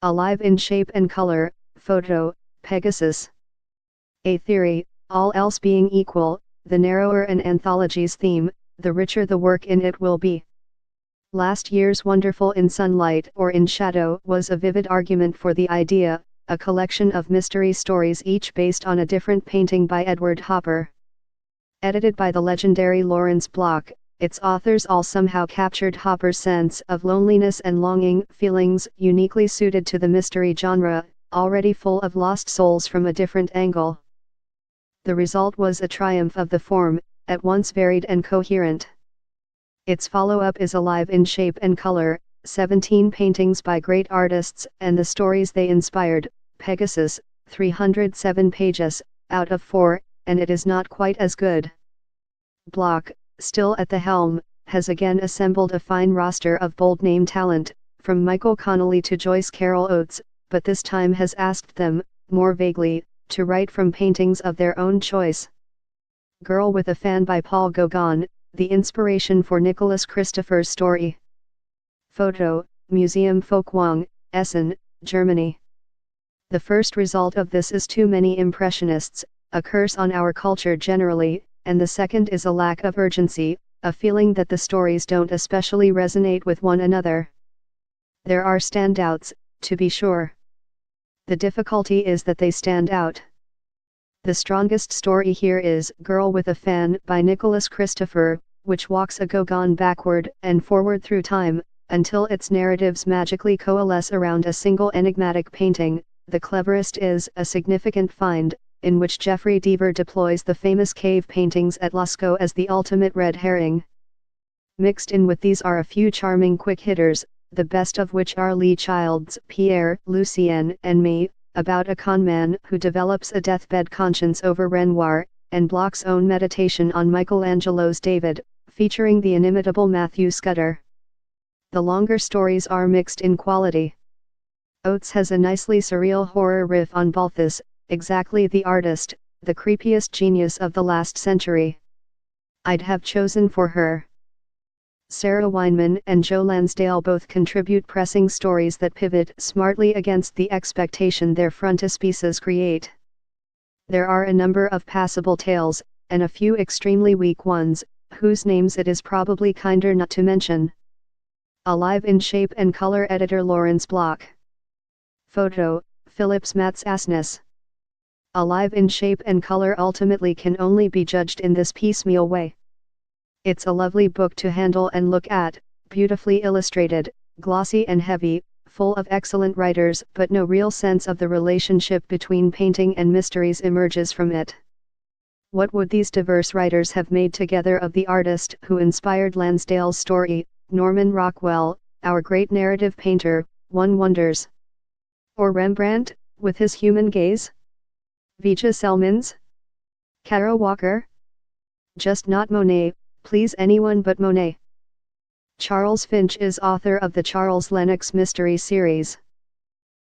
alive in shape and color, photo, Pegasus. A theory, all else being equal, the narrower an anthology's theme, the richer the work in it will be. Last year's Wonderful in Sunlight or in Shadow was a vivid argument for the idea, a collection of mystery stories each based on a different painting by Edward Hopper. Edited by the legendary Lawrence Block, its authors all somehow captured Hopper's sense of loneliness and longing, feelings uniquely suited to the mystery genre, already full of lost souls from a different angle. The result was a triumph of the form, at once varied and coherent. Its follow-up is alive in shape and color, 17 paintings by great artists and the stories they inspired, Pegasus, 307 pages, out of 4, and it is not quite as good. Block, still at the helm, has again assembled a fine roster of bold name talent, from Michael Connelly to Joyce Carol Oates, but this time has asked them, more vaguely, to write from paintings of their own choice. Girl with a Fan by Paul Gauguin, the inspiration for Nicholas Christopher's story. Photo, Museum Folkwang, Essen, Germany. The first result of this is too many impressionists, a curse on our culture generally, and the second is a lack of urgency, a feeling that the stories don't especially resonate with one another. There are standouts, to be sure. The difficulty is that they stand out. The strongest story here is Girl with a Fan by Nicholas Christopher, which walks a Gauguin backward and forward through time, until its narratives magically coalesce around a single enigmatic painting. The cleverest is A Significant Find, in which Jeffrey Deaver deploys the famous cave paintings at Lascaux as the ultimate red herring. Mixed in with these are a few charming quick hitters, the best of which are Lee Child's Pierre, Lucien and Me, about a conman who develops a deathbed conscience over Renoir, and Block's own meditation on Michelangelo's David, featuring the inimitable Matthew Scudder. The longer stories are mixed in quality. Oates has a nicely surreal horror riff on Balthus, exactly the artist, the creepiest genius of the last century. I'd have chosen for her. Sarah Weinman and Joe Lansdale both contribute pressing stories that pivot smartly against the expectation their frontispieces create. There are a number of passable tales, and a few extremely weak ones, whose names it is probably kinder not to mention. Alive in Shape and Color editor Lawrence Block. Photo, Phillips Mats Asness. Alive in Shape and Color ultimately can only be judged in this piecemeal way. It's a lovely book to handle and look at, beautifully illustrated, glossy and heavy, full of excellent writers, but no real sense of the relationship between painting and mysteries emerges from it. What would these diverse writers have made together of the artist who inspired Lansdale's story, Norman Rockwell, our great narrative painter, one wonders? Or Rembrandt, with his human gaze? Vija Selmans? Kara Walker? Just not Monet, please, anyone but Monet. Charles Finch is author of the Charles Lennox Mystery Series.